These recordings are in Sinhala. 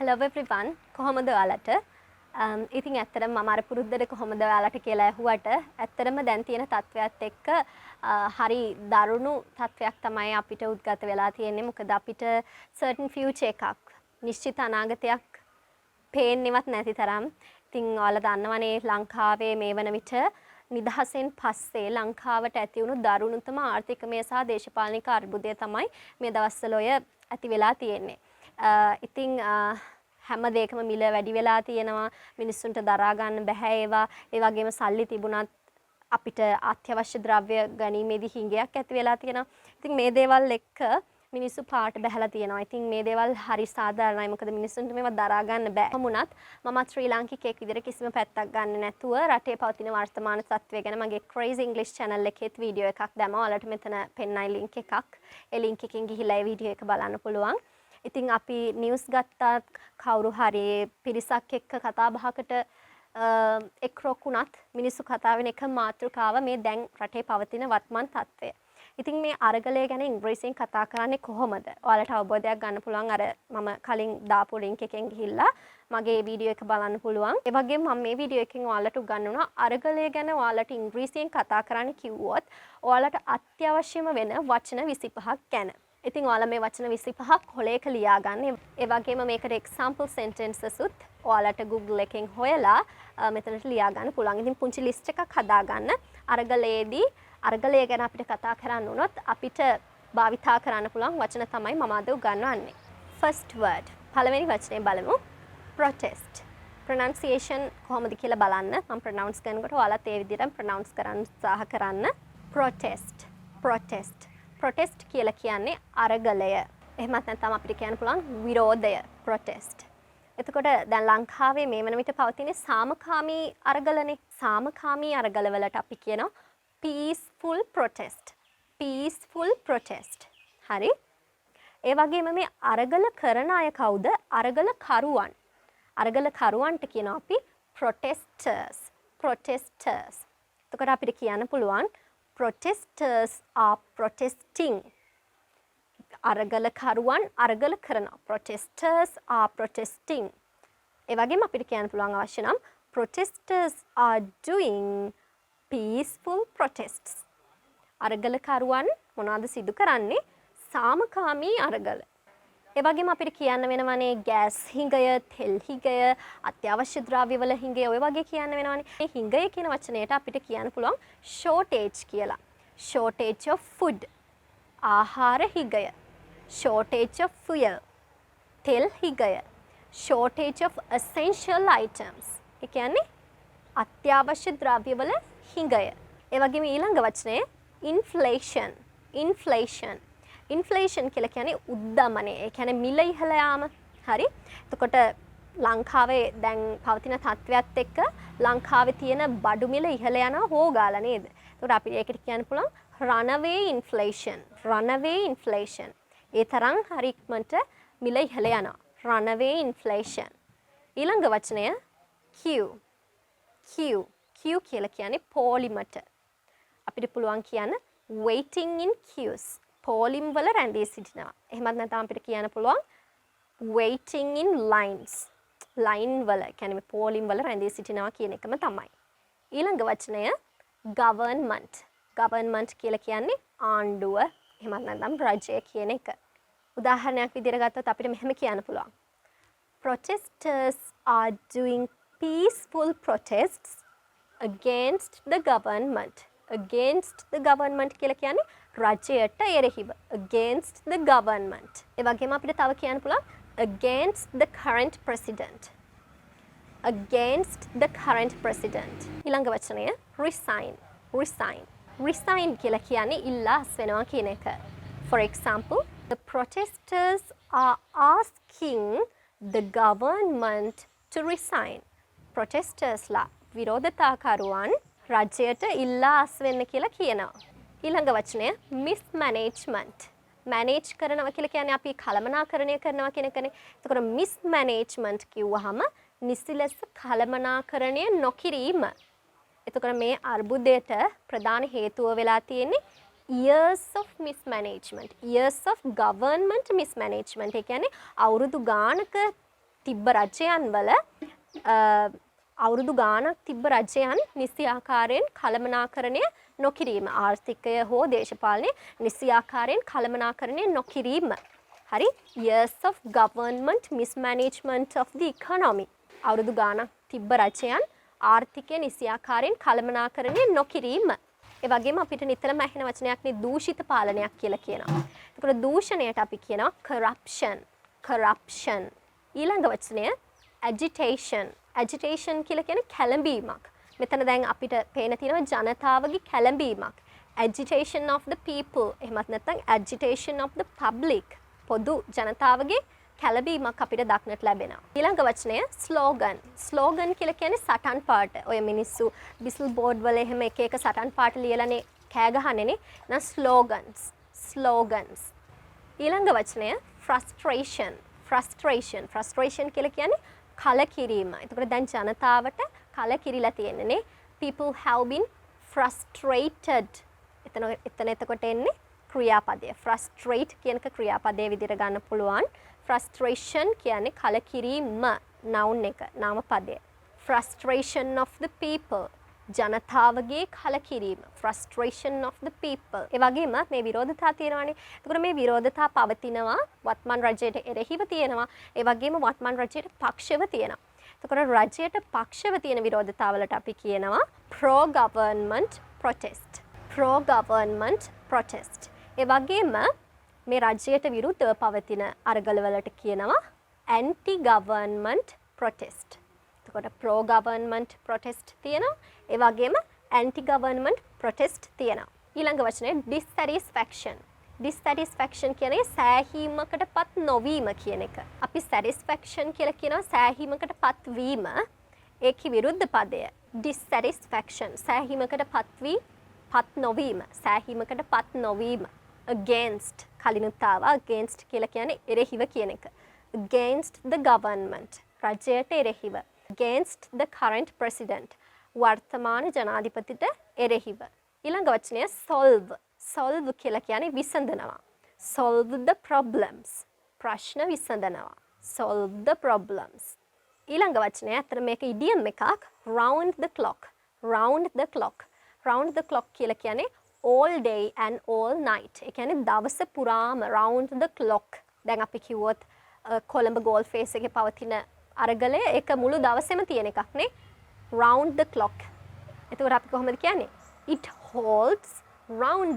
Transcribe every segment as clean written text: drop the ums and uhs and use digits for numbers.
Hello everyone කොහොමද ඔයාලට ඉතින් ඇත්තටම මම අර පුරුද්දට කොහොමද ඔයාලට කියලා ඇහුවට ඇත්තටම දැන් තියෙන තත්වයක් එක්ක හරි දරුණු තත්වයක් තමයි අපිට උද්ගත වෙලා තියෙන්නේ මොකද අපිට certain future එකක් නිශ්චිත අනාගතයක් පේන්නේවත් නැති තරම් ඉතින් ඔයාලා දන්නවනේ ලංකාවේ මේ වන විට නිදහසෙන් පස්සේ ලංකාවට ඇති වුණු දරුණුතම ආර්ථිකමය සහ දේශපාලනික අර්බුදය තමයි මේ දවස්වල ඔය ඇති වෙලා තියෙන්නේ. ඉතින් හැම දෙයකම මිල වැඩි වෙලා තියෙනවා මිනිස්සුන්ට දරා ගන්න බෑ ඒවා ඒ වගේම සල්ලි තිබුණත් අපිට අත්‍යවශ්‍ය ද්‍රව්‍ය ගැනීමේදී හිඟයක් ඇති වෙලා තියෙනවා. ඉතින් මේ දේවල් එක්ක මිනිස්සු පාට බහැලා තියෙනවා. ඉතින් මේ දේවල් හරි සාධාරණයි මොකද මිනිස්සුන්ට මේවා දරා ගන්න බෑ. කොහොමුණත් මමත් ශ්‍රී ලාංකිකයෙක් විදිහට කිසිම පැත්තක් ගන්න නැතුව රටේ පවතින වර්තමාන තත්ත්වය ගැන මගේ crazy english channel එකේත් වීඩියෝ එකක් දැම්මා. ඔයාලට මෙතන පෙන්නයි link එකක්. ඒ link එකෙන් ගිහිල්ලා ඒ වීඩියෝ එක බලන්න පුළුවන්. ඉතින් අපි නිවුස් ගත්තාත් කවුරු හරි පිරිසක් එක්ක කතා බහකට එක්රොකුණත් මිනිස්සු කතා වෙන එක මාතෘකාව මේ දැන් රටේ පවතින වත්මන් තත්ත්වය. ඉතින් මේ අරගලය ගැන ඉංග්‍රීසියෙන් කතා කරන්නේ කොහොමද? ඔයාලට අවබෝධයක් ගන්න පුළුවන් අර මම කලින් දාපු link එකෙන් ගිහිල්ලා මගේ වීඩියෝ එක බලන්න පුළුවන්. ඒ වගේම මම මේ වීඩියෝ එකෙන් ඔයාලට උගන්වනවා අරගලය ගැන ඔයාලට ඉංග්‍රීසියෙන් කතා කරන්න කිව්වොත් ඔයාලට අත්‍යවශ්‍යම වෙන වචන 25ක් ගැන. ඉතින් ඔයාලා මේ වචන 25ක් කොලයක ලියා ගන්න. ඒ වගේම මේකට example sentences උත් ඔයාලට Google එකෙන් හොයලා මෙතනට ලියා ගන්න පුළුවන්. ඉතින් පුංචි list එකක් හදා ගන්න. අරගලයේදී අරගලය ගැන අපිට කතා කරන්න උනොත් අපිට භාවිතා කරන්න පුළුවන් වචන තමයි මම අද උගන්වන්නේ. First word. පළවෙනි වචනේ බලමු. Protest. pronunciation කොහොමද කියලා බලන්න. මම pronounce කරනකොට ඔයාලත් ඒ විදිහට pronounce කරන්න උත්සාහ කරන්න. Protest. Protest. protest කියලා කියන්නේ අරගලය. එහෙමත් නැත්නම් අපිට කියන්න පුළුවන් විරෝධය. protest. එතකොට දැන් ලංකාවේ මේ වන විට පවතින සාමකාමී අරගලනේ. සාමකාමී අරගලවලට අපි කියනවා peaceful protest. peaceful protest. හරි? ඒ වගේම මේ අරගල කරන අය කවුද? අරගල කරුවන්. අරගල කරුවන්ට කියනවා අපි protesters. protesters. එතකොට අපිට කියන්න පුළුවන් protesters are protesting. අරගල කරුවන් අරගල කරනවා. protesters are protesting. ඒ වගේම අපිට කියන්න පුළුවන් අවශ්‍ය නම් protesters are doing peaceful protests. අරගල කරුවන් මොනවද සිදු කරන්නේ? සාමකාමී අරගල. ඒ වගේම අපිට කියන්න වෙනවනේ ගෑස් හිඟය, තෙල් හිඟය, අත්‍යවශ්‍ය ද්‍රව්‍යවල හිඟය ඔය වගේ කියන්න වෙනවනේ. මේ හිඟය කියන වචනයට අපිට කියන්න පුළුවන් shortage කියලා. shortage of food. ආහාර හිඟය. shortage of fuel. තෙල් හිඟය. shortage of essential items. ඒ කියන්නේ අත්‍යවශ්‍ය ද්‍රව්‍යවල හිඟය. ඒ වගේම ඊළඟ වචනය inflation. inflation. inflation කියලා කියන්නේ උද්දමනය. ඒ කියන්නේ මිල ඉහළ යාම. හරි? එතකොට ලංකාවේ දැන් පවතින තත්ත්වයක් එක්ක ලංකාවේ තියෙන බඩු මිල ඉහළ යනවා හොගාලා නේද? එතකොට අපි ඒකට කියන්න පුළුවන් runaway inflation. runaway inflation. ඒ තරම් හරි ඉක්මනට මිල ඉහළ යනවා. runaway inflation. ඊළඟ වචනය queue. queue. queue කියලා කියන්නේ පෝලිමට. අපිට පුළුවන් කියන්න waiting in queues. පෝලිම් වල රැඳී සිටිනවා. එහෙමත් නැත්නම් අපිට කියන්න පුළුවන් waiting in lines. line වල කියන්නේ මේ පෝලිම් වල රැඳී සිටිනවා කියන එකම තමයි. ඊළඟ වචනය government. government කියලා කියන්නේ ආණ්ඩුව. එහෙමත් නැත්නම් රජය කියන එක. උදාහරණයක් විදිහට ගත්තොත් අපිට මෙහෙම කියන්න පුළුවන්. Protesters are doing peaceful protests against the government. against the government කියලා කියන්නේ රජයට එරෙහිව. against the government. ඒ වගේම අපිට තව කියන්න පුළුවන් against the current president. against the current president. ඊළඟ වචනය resign. resign. resign කියලා කියන්නේ ඉල්ලාස් වෙනවා කියන එක. For example, the protesters are asking the government to resign. protestersලා විරෝධතාකරුවන් රජයට ඉල්ලාස් වෙන්න කියලා කියනවා. ඊළඟ වචනය mismanagement. manage කරනවා කියලා කියන්නේ අපි කළමනාකරණය කරනවා කියන එකනේ. එතකොට mismanagement කිව්වහම නිසි ලෙස කළමනාකරණය නොකිරීම. එතකොට මේ අර්බුදයට ප්‍රධාන හේතුව වෙලා තියෙන්නේ years of mismanagement. years of government mismanagement. ඒ කියන්නේ අවුරුදු ගානක තිබ්බ රජයන් වල අවුරුදු ගාණක් තිබ්බ රජයන් නිසි ආකාරයෙන් කළමනාකරණය නොකිරීම ආර්ථිකය හෝ දේශපාලනය නිසි ආකාරයෙන් කළමනාකරණය නොකිරීම හරි years of government mismanagement of the economy අවුරුදු ගාණක් තිබ්බ රජයන් ආර්ථිකය නිසි ආකාරයෙන් කළමනාකරණය නොකිරීම ඒ වගේම අපිට නිතරම ඇහෙන වචනයක් නේ දූෂිත පාලනයක් කියලා කියනවා. ඒකට දූෂණයට අපි කියනවා corruption ඊළඟ වචනය agitation කියලා කියන්නේ කැළඹීමක්. මෙතන දැන් අපිට පේන තියෙනවා ජනතාවගේ කැළඹීමක්. agitation of the people එහෙමත් නැත්නම් agitation of the public පොදු ජනතාවගේ කැළඹීමක් අපිට දක්නට ලැබෙනවා. ඊළඟ වචනය ස්ලෝගන් කියලා කියන්නේ සටන් පාට. ඔය මිනිස්සු බිසල් බෝඩ් වල එහෙම එක එක සටන් පාට ලියලානේ කෑ ගහන්නේනේ. නා ස්ලෝගන්ස්. ඊළඟ වචනය frustration කියලා කියන්නේ කලකිරීම. එතකොට දැන් ජනතාවට කලකිරිලා තියෙනනේ. People have been frustrated. එතන එතකොට එන්නේ ක්‍රියාපදය. frustrate කියනක ක්‍රියාපදයේ විදිහට ගන්න පුළුවන්. frustration කියන්නේ කලකිරීම noun එක නාම පදය. frustration of the people ජනතාවගේ කලකිරීම. frustration of the people. ඒ වගේම මේ විරෝධතා තියෙනවානේ. එතකොට මේ විරෝධතා පවතිනවා වත්මන් රජයට එරෙහිව තියෙනවා. ඒ වගේම වත්මන් රජයට පක්ෂව තියෙනවා. එතකොට රජයට පක්ෂව තියෙන විරෝධතාවලට අපි කියනවා pro government protest. ඒ වගේම මේ රජයට විරුද්ධව පවතින අරගලවලට කියනවා anti government protest. එතකොට pro government protest තියෙනවා. ඒ වගේම anti government protest තියෙනවා. ඊළඟ වචනේ dissatisfaction කියන්නේ සෑහීමකටපත් නොවීම කියන එක. අපි satisfaction කියලා කියනවා සෑහීමකටපත් වීම. ඒකේ විරුද්ධ පදය dissatisfaction සෑහීමකටපත් නොවීම. against කලිනුත් ආවා against කියලා කියන්නේ එරෙහිව කියන එක. against the government රජයට එරෙහිව. against the current president වර්තමාන ජනාධිපතිට එරෙහිව. ඊළඟ වචනය solve කියලා කියන්නේ විසඳනවා. solve the problems ප්‍රශ්න විසඳනවා. solve the problems. ඊළඟ වචනය අතර මේක ඉඩියම් එකක් round the clock කියලා කියන්නේ all day and all night. ඒ කියන්නේ දවස පුරාම round the clock. දැන් අපි කිව්වොත් කොළඹ ගෝල් ෆේස් එකේ පවතින අරගලය ඒක මුළු දවසේම තියෙන එකක් නේ. round the clock. එතකොට අපි කොහොමද කියන්නේ? it holds round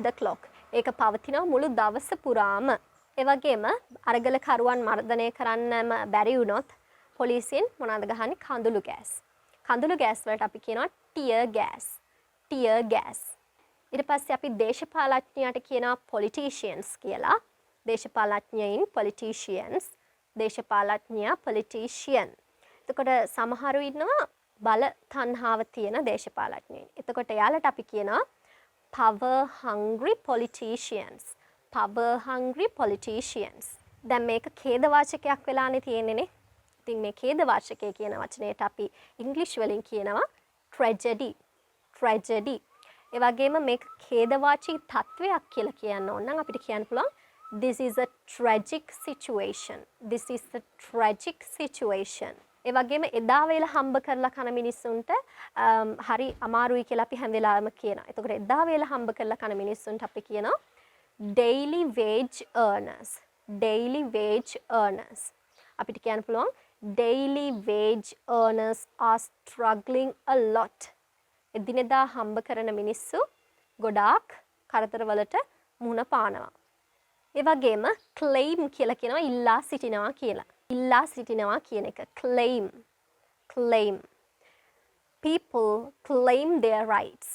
the clock. ඒක පවතිනවා මුළු දවස පුරාම. ඒ වගේම අරගලකරුවන් මර්ධනය කරන්නම බැරි වුණොත් පොලිසියෙන් මොනවාද ගහන්නේ? කඳුළු ගෑස් වලට අපි කියනවා tear gas. ඊට පස්සේ අපි දේශපාලඥයාට කියනවා politicians කියලා. දේශපාලඥයින් politicians. දේශපාලඥයා politician. එතකොට සමහරු ඉන්නවා බල තණ්හාව තියෙන දේශපාලඥයින්. එතකොට එයාලට අපි කියනවා power hungry politicians. දැන් මේක ඛේදවාචකයක් වෙලානේ තියෙන්නේනේ. ඉතින් මේ ඛේදවාචකය කියන වචනයට අපි ඉංග්‍රීසි වලින් කියනවා tragedy. ඒ වගේම මේක ඛේදවාචී තත්වයක් කියලා කියන්න ඕන නම් අපිට කියන්න පුළුවන් this is a tragic situation. ඒ වගේම එදා වේලා හම්බ කරලා කන මිනිස්සුන්ට හරි අමාරුයි කියලා අපි හැම වෙලාවෙම කියනවා. එතකොට එදා වේලා හම්බ කරලා කන මිනිස්සුන්ට අපි කියනවා daily wage earners. අපිට කියන්න පුළුවන් daily wage earners are struggling a lot. එදිනෙදා හම්බ කරන මිනිස්සු ගොඩාක් කරදරවලට මුහුණ පානවා. ඒ වගේම claim කියලා කියනවා ඉල්ලා සිටිනවා කියලා. ඉල්ලා සිටිනවා කියන එක claim. People claim their rights.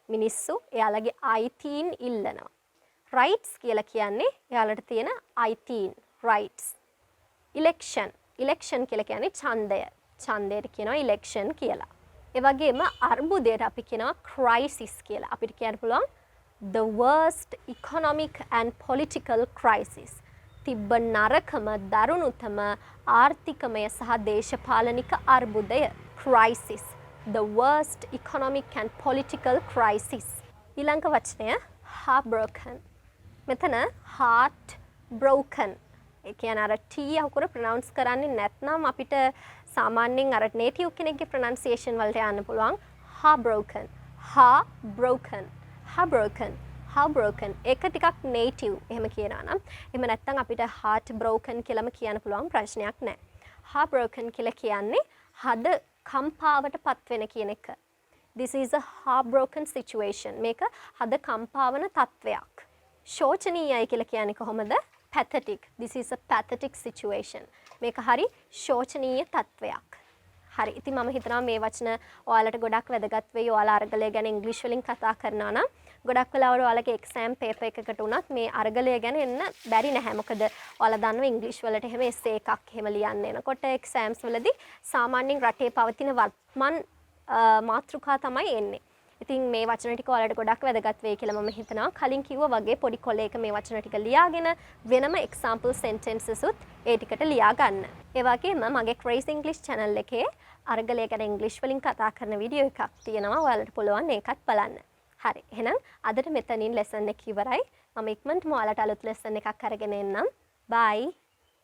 මිනිස්සු එයාලගේ අයිතීන් ඉල්ලනවා. rights කියලා කියන්නේ එයාලට තියෙන අයිතීන් rights. election කියලා කියන්නේ ඡන්දයට කියනවා election කියලා. ඒ වගේම අර්බුදයට අපි කියනවා crisis කියලා. අපිට කියන්න පුළුවන් the worst economic and political crisis. තිබ්බ නරකම දරුණුතම ආර්ථිකමය සහ දේශපාලනික අර්බුදය crisis. The worst economic and political crisis. ඊළඟ වචනය heartbroken. මෙතන heartbroken ඒ කියන්නේ අර T අකුර ප්‍රොනවුන්ස් කරන්නේ නැත්නම් අපිට සාමාන්‍යයෙන් අර නේටිව් කෙනෙක්ගේ ප්‍රොනන්සියේෂන් වලට යන්න පුළුවන්. heartbroken, heartbroken, heartbroken, heartbroken. ඒක ටිකක් නේටිව් එහෙම කියනවා නම්. එහෙම නැත්නම් අපිට heartbroken කියලාම කියන්න පුළුවන් ප්‍රශ්නයක් නැහැ. heartbroken කියලා කියන්නේ හද කම්පාවට පත්වෙන කියන එක. This is a heartbroken situation. මේක හද කම්පාවන තත්වයක්. ශෝචනීයයි කියලා කියන්නේ කොහොමද? Pathetic. This is a pathetic situation. මේක හරි ශෝචනීය තත්වයක්. හරි. ඉතින් මම හිතනවා මේ වචන ඔයාලට ගොඩක් වැදගත් වෙයි. ඔයාලා අරගලය ගැන ඉංග්‍රීසි වලින් කතා කරනවා නම් ගොඩක් වෙලාවට ඔයාලගේ එක්සෑම් පේපර් එකකට උනත් මේ අරගලය ගැන එන්න බැරි නැහැ. මොකද ඔයාලා දන්නවා ඉංග්‍රීසි වලට එහෙම එස්සේ එකක් එහෙම ලියන්න එනකොට එක්සෑම්ස් වලදී සාමාන්‍යයෙන් රටේ පවතින වර්තමාන මාතෘකා තමයි එන්නේ. ඉතින් මේ වචන ටික ඔයාලට ගොඩක් වැදගත් වෙයි කියලා මම හිතනවා. කලින් කිව්වා වගේ පොඩි කොලයක මේ වචන ටික ලියාගෙන වෙනම example sentences උත් ඒ ටිකට ලියා ගන්න. ඒ වගේම මගේ Crazy English channel එකේ අරගලය ගැන ඉංග්‍රීසි වලින් කතා කරන වීඩියෝ එකක් තියෙනවා. ඔයාලට පුළුවන් ඒකත් බලන්න. හරි. එහෙනම් අදට මෙතනින් lesson එක ඉවරයි. මම ඉක්මනටම ඔයාලට අලුත් lesson එකක් අරගෙන එන්නම්. bye.